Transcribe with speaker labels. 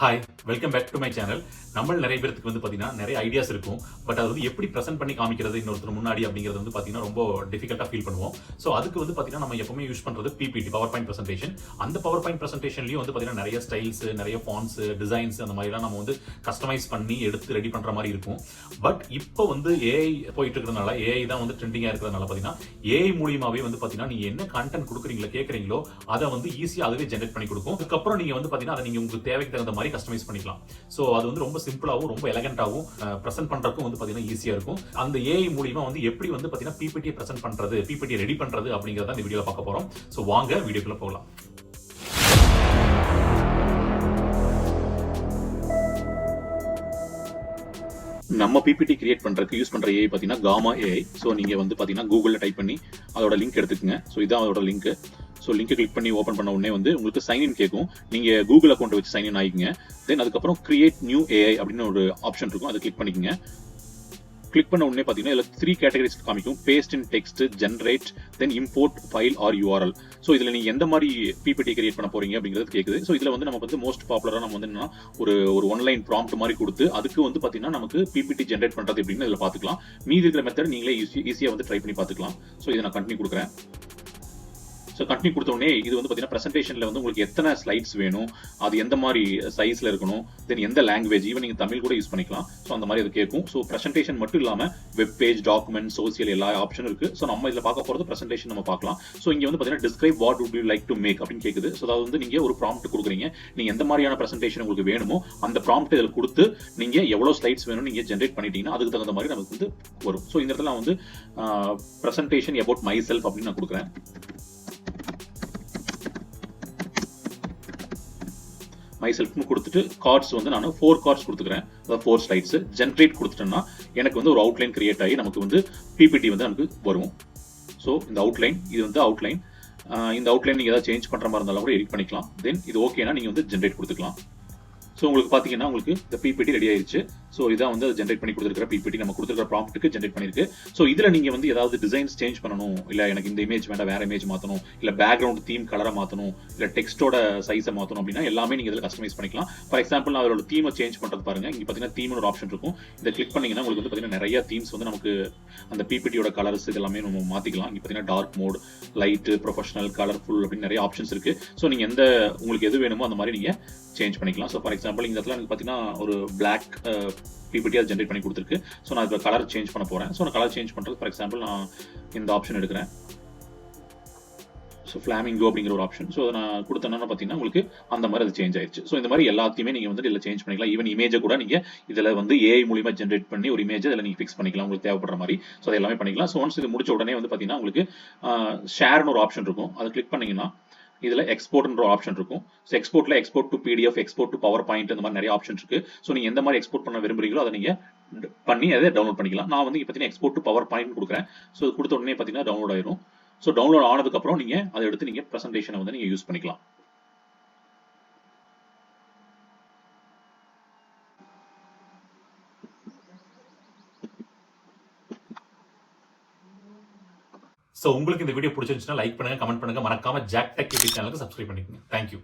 Speaker 1: Hi, welcome back to my channel. நம்ம நிறைய பேருக்கு பார்த்தீங்கன்னா நிறைய ஐடியாஸ் இருக்கும். பட் அது எப்படி ப்ரெசென்ட் பண்ணி காமிக்கிறது இன்னொருத்தர் முன்னாடி அப்படிங்கிறது பார்த்தீங்கன்னா ரொம்ப டிஃபிகல்ட்டாக ஃபீல் பண்ணுவோம். ஸோ அதுக்கு பார்த்தீங்கன்னா நம்ம எப்பவுமே யூஸ் பண்ணுறது பிபிடி, பவர் பாயிண்ட் ப்ரெசன்டேஷன். அந்த பவர் பாயிண்ட் ப்ரெசன்டேஷன்லையும் பார்த்தீங்கன்னா நிறைய ஸ்டைல்ஸ், நிறைய ஃபாண்ட்ஸ், டிசைன்ஸ் அந்த மாதிரிலாம் நம்ம கஸ்டமைஸ் பண்ணி எடுத்து ரெடி பண்ணுற மாதிரி இருக்கும். பட் இப்போ ஏஐ போயிட்டு இருக்கிறதுனால, ஏஐ தான் ட்ரெண்டிங்காக இருக்கிறதுனால பார்த்தீங்கன்னா ஏஐ மூலியமாகவே பார்த்தீங்கன்னா நீங்கள் என்ன கண்டென்ட் கொடுக்குறீங்களோ கேட்குறீங்களோ அதை ஈஸியாக அதுவே ஜென்ரேட் பண்ணி கொடுக்கும். அதுக்கப்புறம் நீங்கள் பார்த்தீங்கன்னா அதை நீங்கள் உங்களுக்கு தேவைக்கு தகுந்த மாதிரி கஸ்டமைஸ் பண்ணிக்கலாம். சோ அது ரொம்ப சிம்பிளாவும் ரொம்ப எலகண்டாவும் பிரசன்ட் பண்றதுக்கும் பாத்தீங்கன்னா ஈஸியா இருக்கும். அந்த ஏஐ மூலமா எப்படி பாத்தீங்கன்னா பிபிடி பிரசன்ட் பண்றது, பிபிடி ரெடி பண்றது அப்படிங்கறத இந்த வீடியோல பார்க்க போறோம். சோ வாங்க வீடியோக்குள்ள போகலாம். நம்ம பிபிடி கிரியேட் பண்றதுக்கு யூஸ் பண்ற ஏஐ பாத்தீங்கன்னா காமா ஏஐ. ஸோ நீங்க பாத்தீங்கன்னா கூகுள்ல டைப் பண்ணி அதோட லிங்க் எடுத்துக்கங்க. ஸோ இதான் அதோட லிங்க். ஸோ லிங்க் கிளிக் பண்ணி ஓப்பன் பண்ண உடனே உங்களுக்கு சைன்இன் கேட்கும். நீங்க கூகுள் அக்கௌண்ட் வச்சு சைன்இன் ஆகிங்க. தென் அதுக்கப்புறம் கிரியேட் நியூ ஏஐ அப்படின்னு ஒரு ஆப்ஷன் இருக்கும், அதை கிளிக் பண்ணிக்கங்க. கிளிக் பண்ண உடனே பாத்தீங்கன்னா இதுல 3 கேட்டகரிஸ் காமிக்கும்: based in text, generate, then import file R URL. So இதுல நீங்க எந்த மாதிரி பிபிடி கிரியேட் பண்ண போறீங்க அப்படிங்கிறது கேக்குது. ஸோ இதுல நம்ம மோஸ்ட் பாப்புலரா நம்ம என்னன்னா ஒரு ஒன்லைன் ப்ராம்ப்ட் மாதிரி கொடுத்து அதுக்கு பாத்தீங்கன்னா நமக்கு பிபிடி ஜெனரேட் பண்றது எப்படின்னு இதுல பாத்துக்கலாம். மீதி இருக்கிற மெத்தட் நீங்களே ஈஸியா ட்ரை பண்ணி பாத்துக்கலாம். ஸோ இதை நான் கண்டினியூ கொடுக்குறேன். ஸோ கண்டினியூ கொடுத்த உடனே இது பார்த்தீங்கன்னா ப்ரெசன்டேஷன்ல உங்களுக்கு எத்தனை ஸ்லைட்ஸ் வேணும், அது எந்த மாதிரி சைஸ்ல இருக்கணும், தென் எந்த லாங்குவேஜ், ஈவன் நீங்க தமிழ் கூட யூஸ் பண்ணிக்கலாம். ஸோ அந்த மாதிரி அது கேட்கும். ஸோ ப்ரெசன்டேஷன் மட்டும் இல்லாம வெப் பேஜ், டாக்குமெண்ட், சோசியல் எல்லா ஆப்ஷனும் இருக்கு. ஸோ நம்ம இதில் பார்க்க போறது ப்ரெசன்டேஷன் நம்ம பார்க்கலாம். ஸோ இங்க பார்த்தீங்கன்னா describe what would you like to make அப்படின்னு கேட்குது. ஸோ அதாவது நீங்க ஒரு ப்ராம்ப்ட் கொடுக்குறீங்க, நீங்க எந்த மாதிரியான ப்ரெசன்டேஷன் உங்களுக்கு வேணுமோ அந்த ப்ராம்ப்ட் இதில் கொடுத்து நீங்க எவ்வளவு ஸ்லைட்ஸ் வேணும் நீங்க ஜென்ரேட் பண்ணிட்டீங்கன்னா அதுக்கு தகுந்த மாதிரி நமக்கு வரும். ஸோ இந்த இடத்துல நான் ப்ரெசன்டேஷன் அபவுட் மை செல்ஃப் அப்படின்னு நான் கொடுக்குறேன். மை செல்ஃப்னு கொடுத்துட்டு கார்ட்ஸ் நான் 4 கார்ட்ஸ் கொடுத்துக்கிறேன். அதாவது 4 ஸ்லைட்ஸ் ஜென்ரேட் கொடுத்துட்டேன்னா எனக்கு ஒரு அவுட்லைன் கிரியேட் ஆகி நமக்கு பிபிடி நமக்கு வரும். ஸோ இந்த அவுட்லைன், இது அவுட்லைன். இந்த அவுட்லைன் நீங்க ஏதாவது சேஞ்ச் பண்ற மாதிரி இருந்தாலும் கூட எடிட் பண்ணிக்கலாம். தென் இது ஓகேனா நீங்க ஜென்ரேட் கொடுத்துக்கலாம். ஸோ உங்களுக்கு பார்த்தீங்கன்னா இந்த பிபிடி ரெடி ஆயிடுச்சு. ஸோ இதான் ஜென்ரேட் பண்ணி கொடுத்துருக்கிற பிபிடி நம்ம கொடுத்துருக்கிற ப்ராம்ப்ட்டுக்கு ஜென்ரேட் பண்ணிருக்கு. ஸோ இதில் நீங்கள் ஏதாவது டிசைன்ஸ் சேஞ்ச் பண்ணணும், இல்லை எனக்கு இந்த இமேஜ் வேண்டாம் வேற இமேஜ் மாற்றணும், இல்லை பேக்ரவுண்ட் தீம் கலரை மாற்றணும், இல்லை டெக்ஸ்டோட சைஸை மாற்றணும் அப்படின்னா எல்லாமே நீங்கள் இதில் கஸ்டமைஸ் பண்ணிக்கலாம். ஃபார் எக்ஸாம்பிள் நான் அதோட தீமை சேஞ்ச் பண்ணுறது பாருங்க. இங்கே பார்த்தீங்கன்னா தீம்னு ஒரு ஆப்ஷன் இருக்கும். இதை கிளிக் பண்ணீங்கன்னா உங்களுக்கு பார்த்தீங்கன்னா நிறைய தீம்ஸ் நமக்கு அந்த பிபிடியோட கலர்ஸ் இதெல்லாமே நம்ம மாற்றிக்கலாம். இங்கே பார்த்தீங்கன்னா dark mode, light, professional, colourful அப்படின்னு நிறைய ஆப்ஷன்ஸ் இருக்கு. ஸோ நீங்கள் உங்களுக்கு எது வேணுமோ அந்த மாதிரி நீங்கள் சேஞ்ச் பண்ணிக்கலாம். ஸோ ஃபார் எக்ஸாம்பிள் இந்த இடத்துல எனக்கு பார்த்தீங்கன்னா ஒரு பிளாக் பிபிடி அதை ஜென்ரேட் பண்ணி கொடுத்துருக்கு. ஸோ நான் இப்போ கலர் சேஞ்ச் பண்ண போகிறேன். ஸோ நான் கலர் சேஞ்ச் பண்ணுறது ஃபார் எக்ஸாம்பிள் நான் இந்த ஆப்ஷன் எடுக்கிறேன். ஸோ ஃபிளாமிங்கோ அப்படிங்கிற ஒரு ஆப்ஷன். ஸோ நான் கொடுத்தேன்னா பார்த்தீங்கன்னா உங்களுக்கு அந்த மாதிரி அது சேஞ்ச் ஆயிடுச்சு. ஸோ இந்த மாதிரி எல்லாத்தையுமே நீங்கள் இதில் சேஞ்ச் பண்ணிக்கலாம். ஈவன் இமேஜை கூட நீங்கள் இதில் ஏஐ மூலியமா ஜென்ரேட் பண்ணி ஒரு இமேஜ் இதில் நீங்கள் ஃபிக்ஸ் பண்ணிக்கலாம் உங்களுக்கு தேவைப்படுற மாதிரி. ஸோ அது எல்லாமே பண்ணிக்கலாம். ஸோ ஒன்ஸ் இது முடிச்ச உடனே பார்த்தீங்கன்னா உங்களுக்கு ஷேர்னு ஒரு ஆப்ஷன் இருக்கும். அதை கிளிக் பண்ணீங்கன்னா இதுல எக்ஸ்போர்ட்ன்ற ஆப்ஷன் இருக்கும். ஸோ எக்ஸ்போர்ட்ல export to PDF, export to PowerPoint, இந்த மாதிரி நிறைய ஆப்ஷன் இருக்கு. ஸோ நீங்க எந்த மாதிரி எக்ஸ்போர்ட் பண்ண விரும்புறீங்களோ அதை நீங்க பண்ணி அதை டவுன்லோட் பண்ணிக்கலாம். நான் பார்த்தீங்கன்னா எக்ஸ்போர்ட் டு பவர் பாயிண்ட் கொடுக்குறேன். ஸோ கொடுத்த உடனே பார்த்தீங்கன்னா டவுன்லோட் ஆயிரும். ஸோ டவுன்லோட் ஆனதுக்கு அப்புறம் நீங்க அதை எடுத்து நீங்க பிரசன்டேஷனை நீங்க யூஸ் பண்ணிக்கலாம். ஸோ உங்களுக்கு இந்த வீடியோ பிடிச்சிருந்துச்சுன்னா லைக் பண்ணுங்க, கமெண்ட் பண்ணுங்க, மறக்காம ஜாக் டெக் யூடியூப் சேனலுக்கு சப்ஸ்கிரைப் பண்ணிக்கோங்க. தேங்க்யூ.